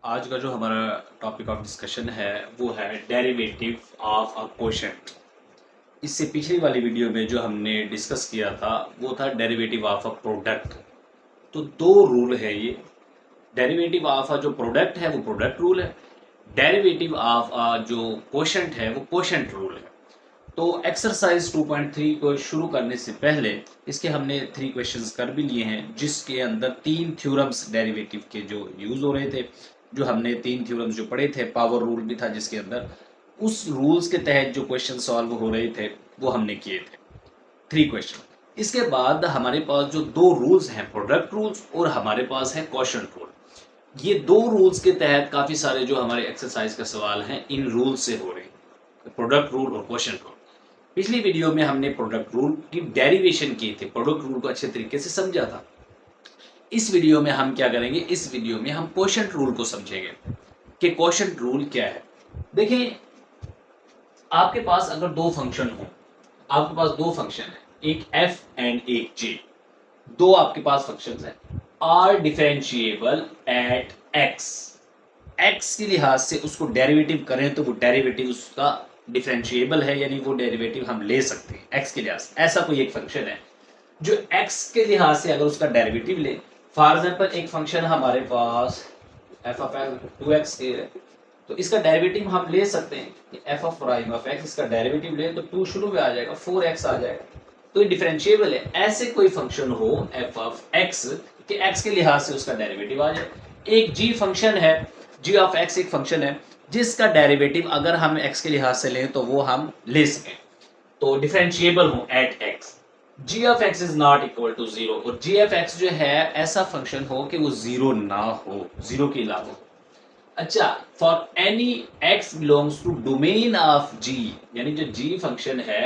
आज का जो हमारा टॉपिक ऑफ डिस्कशन है वो है डेरिवेटिव ऑफ अ क्वोशंट। इससे पिछली वाली वीडियो में जो हमने डिस्कस किया था वो था डेरिवेटिव ऑफ अ प्रोडक्ट। तो दो रूल है ये। डेरिवेटिव ऑफ अ जो प्रोडक्ट है वो प्रोडक्ट रूल है, डेरिवेटिव ऑफ अ जो क्वोशंट है वो क्वोशंट रूल है। तो एक्सरसाइज 2.3 को शुरू करने से पहले इसके हमने 3 क्वेश्चंस कर भी लिए हैं, जिसके अंदर 3 थ्योरम्स डेरिवेटिव के जो यूज हो रहे थे। जो हमने 3 थ्योरम्स जो पढ़े थे, पावर रूल भी था जिसके अंदर, उस रूल्स के तहत जो क्वेश्चन सॉल्व हो रहे थे वो हमने किए थे 3 क्वेश्चन। इसके बाद हमारे पास जो दो रूल्स हैं, प्रोडक्ट रूल्स और हमारे पास है क्वोशंट रूल। ये दो रूल्स के तहत काफी सारे जो हमारे एक्सरसाइज का सवाल हैं इन रूल्स से हो रहे हैं, प्रोडक्ट रूल और क्वोशंट रूल। पिछली वीडियो में हमने प्रोडक्ट रूल की डेरिवेशन की थी, प्रोडक्ट रूल को अच्छे तरीके से समझा था। इस वीडियो में हम क्या करेंगे, इस वीडियो में हम क्वोशंट रूल को समझेंगे कि क्वोशंट रूल क्या है। देखिए, आपके पास अगर दो फंक्शन हो, आपके पास दो फंक्शन है, एक एफ एंड एक जे, दो आपके पास फंक्शंस हैं, are differentiable at x. X के लिहाज से उसको डेरिवेटिव करें तो वो डेरिवेटिव उसका डिफरेंशिएबल है, यानी वो डेरिवेटिव हम ले सकते हैं एक्स के लिहाज से। ऐसा कोई एक फंक्शन है जो एक्स के लिहाज से अगर उसका डेरिवेटिव ले, फॉर एग्जांपल एक फंक्शन हमारे पास एफ ऑफ एक्स 2x है, तो इसका डेरिवेटिव हम ले सकते हैं कि F of prime of x, इसका डेरिवेटिव ले तो 2 शुरू में आ जाएगा, 4x आ जाएगा, तो ये डिफरेंशिएबल है। ऐसे कोई फंक्शन हो एफ ऑफ एक्स कि एक्स के लिहाज से उसका डेरिवेटिव आ जाए। एक जी फंक्शन है, जी ऑफ एक्स एक फंक्शन है जिसका डेरिवेटिव अगर हम एक्स के लिहाज से लें तो वो हम ले सकें, तो डिफरेंशिएबल हो at x. G of x is not equal to zero, और जी ऑफ एक्स जो है ऐसा फंक्शन हो कि वो जीरो ना हो, जीरो के अलावा। अच्छा, for any x belongs to domain of g, यानी जो जी फंक्शन है,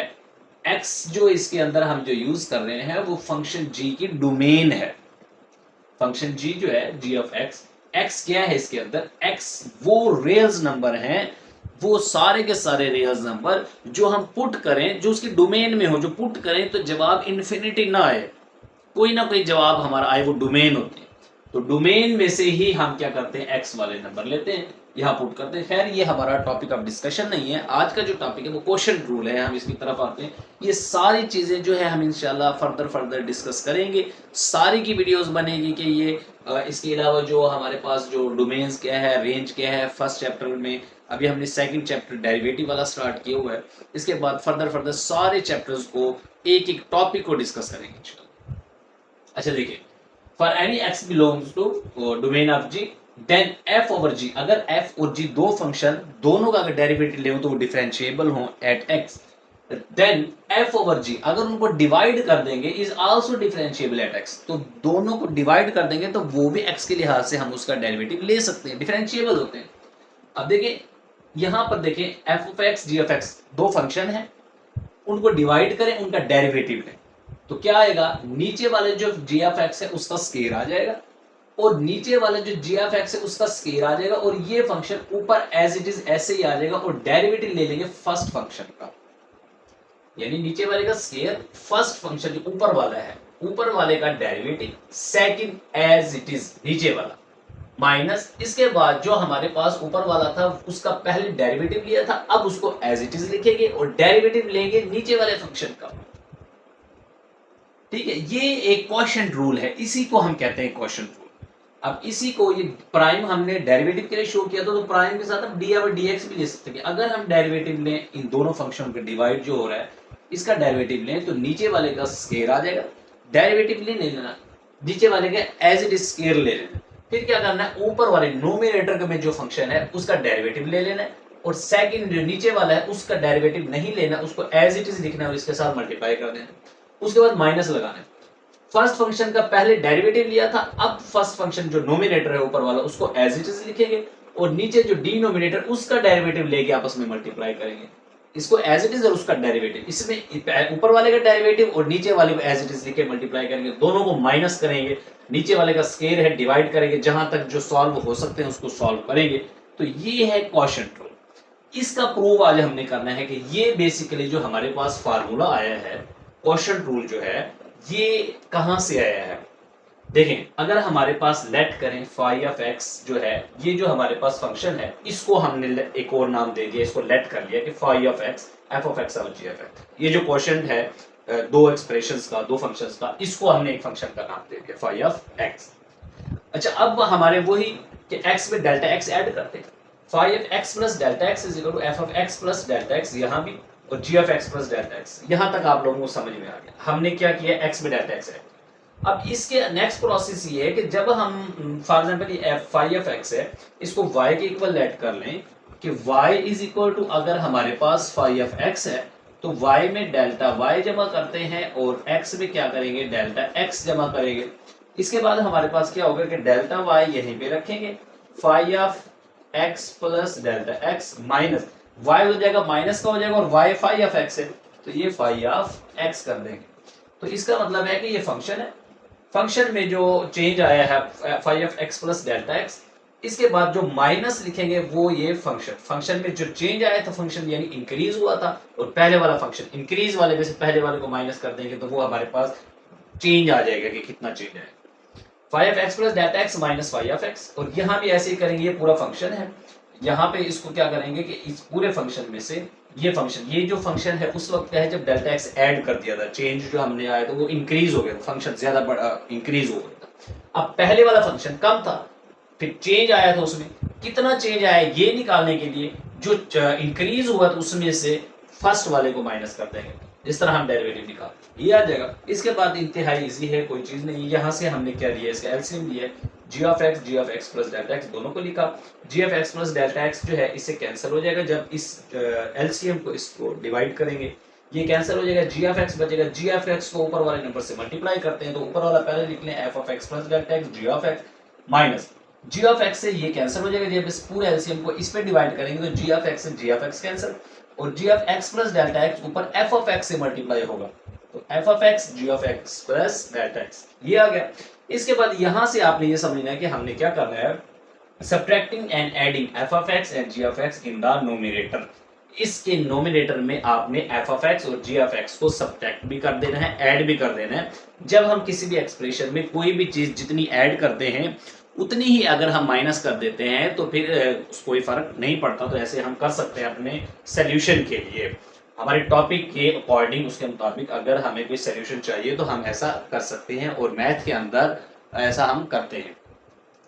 एक्स जो इसके अंदर हम जो यूज कर रहे हैं वो फंक्शन जी की डोमेन है। फंक्शन जी जो है, जी ऑफ एक्स, एक्स क्या है इसके अंदर, एक्स वो रियल्स नंबर हैं, वो सारे के सारे रियल्स नंबर जो हम पुट करें, जो उसके डोमेन में हो, जो पुट करें तो जवाब इन्फिनिटी ना आए, कोई ना कोई जवाब हमारा आए, वो डोमेन होते हैं। तो डोमेन में से ही हम क्या करते हैं, एक्स वाले नंबर लेते हैं, यहाँ पुट करते हैं। खैर, ये हमारा टॉपिक ऑफ डिस्कशन नहीं है। आज का जो टॉपिक है वो क्वेश्चन रूल है, हम इसकी तरफ आते हैं। ये सारी चीजें जो है हम इंशाल्लाह फर्दर डिस्कस करेंगे। सारी की वीडियोस बनेगी कि ये इसके अलावा जो हमारे पास जो डोमेन्स क्या है, रेंज क्या है, फर्स्ट चैप्टर में अभी हमने सेकंड चैप्टर डेरिवेटिव वाला स्टार्ट किया हुआ है। इसके बाद फर्दर सारे चैप्टर्स को, एक एक टॉपिक को डिस्कस करेंगे इंशाल्लाह। अच्छा देखिए, for any x belongs to domain of g, then f over g, अगर एफ और जी दो फंक्शन, दोनों का अगर डेरिवेटिव ले तो वो डिफरेंशिएबल हो at x, then f over g अगर उनको डिवाइड कर देंगे is also differentiable at x, तो दोनों को डिवाइड कर देंगे तो वो भी एक्स के लिहाज से हम उसका डेरिवेटिव ले सकते हैं, डिफरेंशिएबल होते हैं। अब देखिए, यहां पर देखें, f of x, g of x दो फंक्शन है, उनको डिवाइड करें, उनका डेरिवेटिव लें, तो क्या आएगा, नीचे वाले जो जी ऑफ एक्स है उसका स्केयर आ जाएगा, और नीचे वाले जो जी ऑफ एक्स है उसका स्केयर आ जाएगा, और ये फंक्शन ऊपर एज इट इज ऐसे ही आ जाएगा, और डेरिवेटिव ले लेंगे फर्स्ट फंक्शन का, यानी नीचे वाले का स्केयर, फर्स्ट फंक्शन जो ऊपर वाला है, ऊपर वाले का derivative, second as it is नीचे वाला, माइनस इसके बाद जो हमारे पास ऊपर वाला था उसका पहले डेरिवेटिव लिया था, अब उसको एज इट इज लिखेंगे और डेरिवेटिव लेंगे नीचे वाले फंक्शन का। ठीक है, ये एक क्वोशंट रूल है, इसी को हम कहते हैं क्वोशंट रूल। अब इसी को, ये प्राइम हमने डेरिवेटिव के लिए शो किया था, तो प्राइम के साथ हम डी और डीएक्स भी ले सकते हैं। अगर हम डेरिवेटिव लें इन दोनों फंक्शन का, डिवाइड जो हो रहा है इसका डेरिवेटिव लें तो नीचे वाले का स्केयर आ जाएगा, डेरिवेटिव ले लेना, नीचे वाले का एज इट इज स्केयर ले लेना, फिर क्या करना है, ऊपर वाले नोमिनेटर में जो फंक्शन है उसका डेरिवेटिव ले लेना है, और सेकंड जो नीचे वाला है उसका डेरिवेटिव नहीं लेना, उसको एज इट इज लिखना है और इसके साथ मल्टीप्लाई कर देना, उसके बाद माइनस लगाना है। फर्स्ट फंक्शन का पहले डेरिवेटिव लिया था, अब फर्स्ट फंक्शन जो नोमिनेटर है ऊपर वाला उसको एज इट इज लिखेंगे, और नीचे जो डिनोमिनेटर उसका डेरिवेटिव लेके आपस में मल्टीप्लाई करेंगे, इसको एज इट इज और उसका डेरिवेटिव, इसमें ऊपर वाले का डेरिवेटिव और नीचे वाले को एज इट इज लिखे मल्टीप्लाई करेंगे, दोनों को माइनस करेंगे, नीचे वाले का स्केयर है डिवाइड करेंगे, जहां तक जो सॉल्व हो सकते हैं उसको सॉल्व करेंगे। तो ये है क्वोशंट रूल। इसका प्रूव आज हमने करना है कि ये बेसिकली जो हमारे पास फार्मूला आया है, क्वोशंट रूल जो है, ये कहां से आया है। देखें अगर हमारे पास लेट करें फाई ऑफ एक्स जो है, ये जो हमारे पास फंक्शन है इसको हमने एक और नाम दे दिया, इसको लेट कर लिया कि phi of x f of x और जी ऑफ एक्स। ये जो क्वेश्चन है दो एक्सप्रेशंस का, दो फंक्शंस का, इसको हमने एक फंक्शन का नाम दे दिया फाई ऑफ एक्स। अच्छा अब हमारे वही कि x में डेल्टा x ऐड करते हैं, phi of x plus delta x is equal to f of x plus delta x यहाँ भी, और g of x plus delta x। यहाँ तक आप लोगों को समझ में आ गया, हमने क्या किया x में डेल्टा x ऐड। अब इसके नेक्स्ट प्रोसेस ये है कि जब हम फॉर एग्जांपल ये फाई ऑफ x है, इसको y के इक्वल लेट कर लें कि y इज इक्वल टू, अगर हमारे पास फाई ऑफ x है तो y में डेल्टा y जमा करते हैं और x में क्या करेंगे, डेल्टा x जमा करेंगे। इसके बाद हमारे पास क्या होगा कि डेल्टा y यहीं पे रखेंगे, phi of x plus delta x minus y हो जाएगा, माइनस का हो जाएगा, और y फाई ऑफ x है तो ये फाई ऑफ x कर देंगे। तो इसका मतलब है कि ये फंक्शन है, फंक्शन में जो चेंज आया है phi of x plus delta x, इसके बाद जो माइनस लिखेंगे वो ये फंक्शन में जो चेंज आया था, फंक्शन यानी इंक्रीज हुआ था, और पहले वाला फंक्शन इंक्रीज वाले में से पहले वाले को माइनस कर देंगे तो वो हमारे पास चेंज आ जाएगा कि कितना चेंज है, phi of x plus delta x minus phi of x. और यहाँ भी ऐसे ही करेंगे, ये पूरा फंक्शन है, यहाँ पे इसको क्या करेंगे कि इस पूरे फंक्शन में से ये फंक्शन, ये जो फंक्शन है उस वक्त है जब डेल्टा एक्स ऐड कर दिया था, चेंज जो हमने आया तो वो इंक्रीज हो गया, फंक्शन ज्यादा बड़ा इंक्रीज हो गया था। अब पहले वाला फंक्शन कम था, फिर चेंज आया था, उसमें कितना चेंज आया ये निकालने के लिए जो इंक्रीज हुआ था उसमें से फर्स्ट वाले को माइनस कर देंगे, जिस तरह हम डेरिवेटिव निकाल ये आ जाएगा। इसके बाद इंतहाई इजी है, कोई चीज नहीं। यहाँ से हमने क्या लिया, इसका एलसीएम लिया, g of x plus delta x दोनों को लिखा। G of x plus delta x जो है इससे कैंसिल हो जाएगा जब इस एलसीएम को इसको डिवाइड करेंगे, ये कैंसिल हो जाएगा, जी ऑफ एक्स बचेगा। जी ऑफ एक्स को ऊपर वाले नंबर से मल्टीप्लाई करते हैं तो ऊपर वाला पहले लिख लें f of x plus delta x g of x minus g of x से ये कैंसिल हो जाएगा, जब इस पूरे एलसीएम को इस पे डिवाइड करेंगे तो जी ऑफ एक्स से जी ऑफ एक्स कैंसिल, और g of x plus delta x ऊपर एफ ऑफ एक्स से मल्टीप्लाई होगा तो f of x g of x plus delta x ये आ गया। इसके बाद यहां से आपने ये समझना है कि हमने क्या करना है, subtracting and adding f of x and g of x in the nominator. इसके नोमिनेटर में आपने एफ ऑफ एक्स और जी ऑफ एक्स को सब्ट्रैक्ट भी कर देना है, ऐड भी कर देना है। जब हम किसी भी एक्सप्रेशन में कोई भी चीज जितनी ऐड करते हैं उतनी ही अगर हम माइनस कर देते हैं तो फिर कोई फर्क नहीं पड़ता। तो ऐसे हम कर सकते हैं अपने सोल्यूशन के लिए, हमारे टॉपिक के अकॉर्डिंग, उसके मुताबिक अगर हमें कोई सोल्यूशन चाहिए तो हम ऐसा कर सकते हैं, और मैथ के अंदर ऐसा हम करते हैं।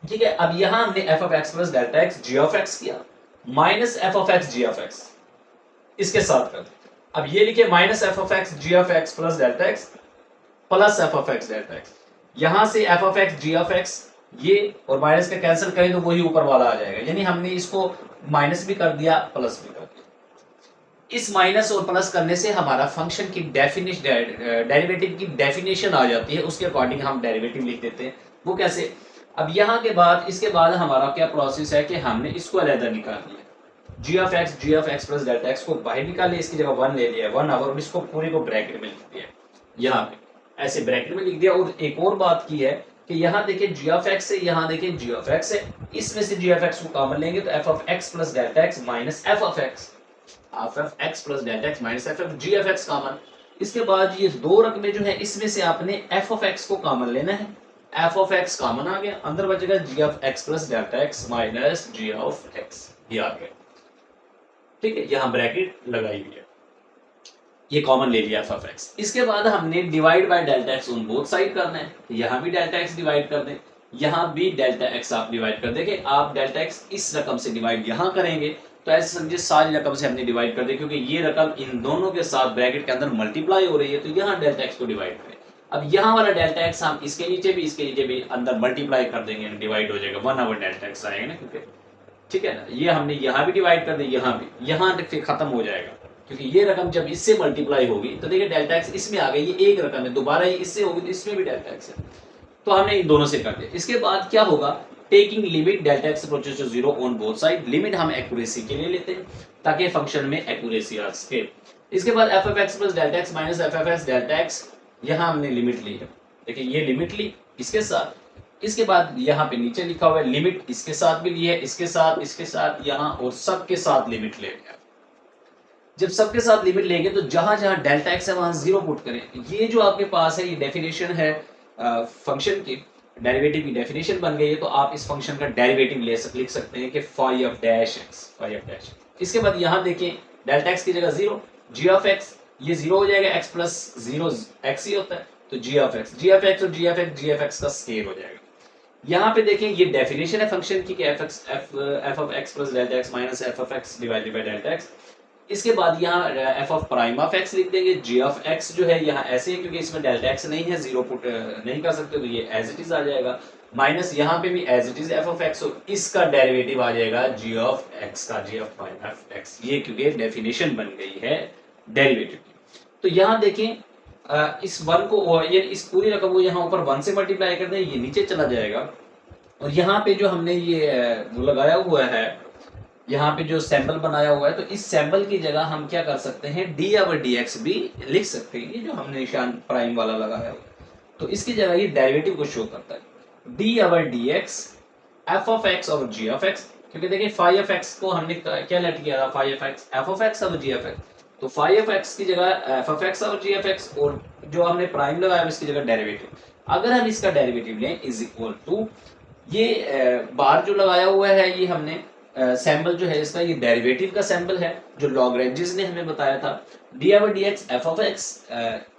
ठीक है, अब यहाँ हमने f of x plus delta x g of x किया minus f of x g of x, इसके साथ कर देते। अब ये लिखे minus f of x g of x plus delta x plus f of x delta x, यहां से f of x g of x ये और माइनस का कैंसिल करें तो वही ऊपर वाला आ जाएगा, यानी हमने इसको माइनस भी कर दिया प्लस भी कर दिया। इस माइनस और प्लस करने से हमारा फंक्शन की डेरिवेटिव की डेफिनेशन आ जाती है, उसके अकॉर्डिंग हम डेरिवेटिव लिख देते हैं। वो कैसे, अब यहाँ के बाद इसके बाद हमारा क्या प्रोसेस है कि हमने इसको अलग निकाल लिया, g of x plus delta x को बाहर निकाले, इसकी जगह 1 ले लिया 1 आवर, और इसको पूरे को ब्रैकेट में लिख दिया, यहाँ पे ऐसे ब्रैकेट में लिख दिया। और एक और बात की है कि यहाँ देखें जी ऑफ एक्स है, यहाँ देखें जी ऑफ एक्स है, इसमें से जी ऑफ एक्स को कॉमन लेंगे तो f of x plus delta x minus f of x plus delta x minus f of g of x common. इसके बाद ये दो रकमें जो है इसमें से आपने एफ ऑफ एक्स को कॉमन लेना है, एफ ऑफ एक्स कॉमन आ गया, अंदर बचेगा g of x plus delta x minus g of x, ये आ गया। ठीक है, यहाँ ब्रैकेट लगाई हुई है, ये कॉमन ले लिया एफ ऑफ एक्स। इसके बाद हमने divide by delta x on both side करना है, यहाँ भी डेल्टा एक्स डिवाइड कर दें, यहाँ भी डेल्टा एक्स आप डिवाइड कर देंगे। आप डेल्टा एक्स इस रकम से डिवाइड यहाँ करेंगे तो ऐसे समझिए सारी रकम से हमने डिवाइड कर दिया, क्योंकि ये रकम इन दोनों के साथ ब्रैकेट के अंदर मल्टीप्लाई हो रही है, तो यहाँ डेल्टा एक्स को डिवाइड करें। अब यहाँ वाला डेल्टा एक्स हम इसके नीचे भी अंदर मल्टीप्लाई कर देंगे, डिवाइड हो जाएगा 1 ओवर डेल्टा एक्स आएगा ना, क्योंकि ठीक है ना, ये हमने यहाँ भी डिवाइड कर दिया, यहाँ भी, यहाँ फिर खत्म हो जाएगा, क्योंकि ये रकम जब इससे मल्टीप्लाई होगी तो देखिए डेल्टा एक्स इसमें आ गई, ये एक रकम है, दोबारा ये इससे होगी तो इसमें भी डेल्टा एक्स है, तो हमने इन दोनों से कर दिया। इसके बाद क्या होगा, taking limit delta x approaches to 0 on both side, limit हम एक्यूरेसी के लिए लेते हैं ताकि फंक्शन में एक्यूरेसी आ सके। इसके बाद F of x plus delta x minus f of x delta x, यहाँ हमने लिमिट ली है, देखिए ये लिमिट ली इसके साथ। इसके बाद यहाँ पे नीचे लिखा हुआ है लिमिट इसके साथ भी ली है, इसके साथ यहाँ, और सबके साथ लिमिट ले लिया। जब सबके साथ लिमिट लेंगे तो जहां जहां डेल्टा एक्स है वहां 0 पुट करें। ये जो आपके पास है ये डेफिनेशन है फंक्शन की, डेरिवेटिव की डेफिनेशन बन गई है, तो आप इस फंक्शन का डेरिवेटिव लिख सकते हैं कि फाई ऑफ डैश एक्स। इसके बाद यहाँ देखें डेल्टा एक्स की जगह 0, जी ऑफ एक्स ये 0 हो जाएगा, एक्स प्लस 0 एक्स ही होता है, तो जी ऑफ एक्स और जी एफ एक्स का स्केयर हो जाएगा। यहाँ पे देखें ये डेफिनेशन है फंक्शन की कि F of x plus delta x minus f of x divided by delta x. इसके बाद यहाँ F of prime of x लिख देंगे। जी ऑफ एक्स जो है यहाँ ऐसे है क्योंकि इसमें डेल्टा एक्स नहीं है, 0 पुट नहीं कर सकते, तो ये एज इट इज आ जाएगा। माइनस यहाँ पे भी as it is f of x, इसका डेरिवेटिव आ जाएगा जी ऑफ एक्स का, g of prime of x, ये क्योंकि डेफिनेशन बन गई है डेरिवेटिव की। तो यहाँ देखें इस वन को, ये इस पूरी रकम को यहाँ ऊपर 1 से मल्टीप्लाई कर दें, ये नीचे चला जाएगा। और यहाँ पे जो हमने ये वो लगाया हुआ है, यहाँ पे जो सैंपल बनाया हुआ है, तो इस सैंपल की जगह हम क्या कर सकते हैं, डी ओवर डी एक्स भी लिख सकते हैं, ये जो हमने निशान प्राइम वाला लगाया हुआ है, तो इसकी जगह ये डेरिवेटिव को शो करता है, D over d x f of x और जी ऑफ एक्स। क्योंकि देखिए फाई ऑफ एक्स को हमने क्या लेट किया था, phi of x f of x और जी ऑफ एक्स, तो फाई ऑफ एक्स की जगह एफ ऑफ एक्स और जी ऑफ एक्स, और जो हमने प्राइम लगाया इसकी जगह डेरिवेटिव। अगर हम इसका डेरिवेटिव लें इज इक्वल टू, ये बार जो लगाया हुआ है ये हमने सैंपल जो है इसका, ये डेरिवेटिव का सैंपल है जो लॉग्रेंजेस ने हमें बताया था, d over d x f of x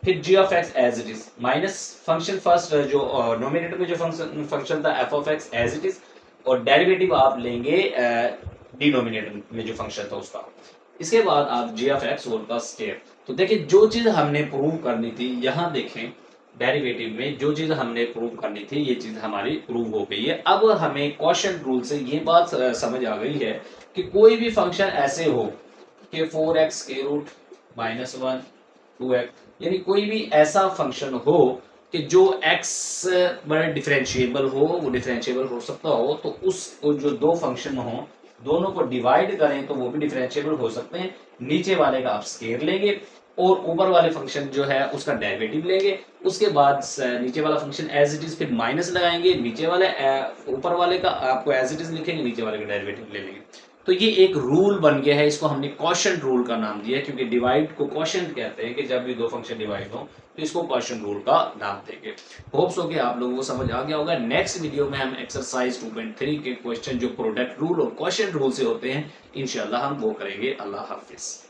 फिर g of x as it is minus function first जो नोमिनेटर में जो फंक्शन था f of x as it is, और डेरिवेटिव आप लेंगे डिनोमिनेटर में जो फंक्शन था उसका। इसके बाद आप जी ऑफ एक्स होल का स्क्वायर। तो देखिए जो चीज हमने प्रूव करनी थी, यहाँ देखें डेरिवेटिव में जो चीज हमने प्रूव करनी थी ये चीज हमारी प्रूव हो गई है। अब हमें क्वोशिएंट रूल से ये बात समझ आ गई है कि कोई भी फंक्शन ऐसे हो कि 4x के रूट माइनस 1 2x, यानी कोई भी ऐसा फंक्शन हो कि जो x बड़ा डिफरेंशिएबल हो, वो डिफरेंशिएबल हो सकता हो, तो उस जो दो फंक्शन हो दोनों को डिवाइड करें तो वो भी डिफरेंशिएबल हो सकते हैं। नीचे वाले का आप स्केयर लेंगे और ऊपर वाले फंक्शन जो है उसका डेरिवेटिव लेंगे। उसके बाद नीचे वाला फंक्शन एज इट इज फिर माइनस लगाएंगे, नीचे वाले ऊपर वाले का आपको एज इट इज लिखेंगे, नीचे वाले का डेरिवेटिव ले लेंगे। तो ये एक रूल बन गया है, इसको हमने क्वोशिएंट रूल का नाम दिया है, क्योंकि डिवाइड को क्वोशिएंट कहते हैं कि जब भी दो फंक्शन डिवाइड हो तो इसको क्वोशिएंट रूल का नाम देंगे। होप्स हो कि आप लोगों को समझ आ गया होगा। नेक्स्ट वीडियो में हम एक्सरसाइज 2.3 के क्वेश्चन जो प्रोडक्ट रूल और क्वोशिएंट रूल से होते हैं इंशाल्लाह हम वो करेंगे। अल्लाह हाफिज।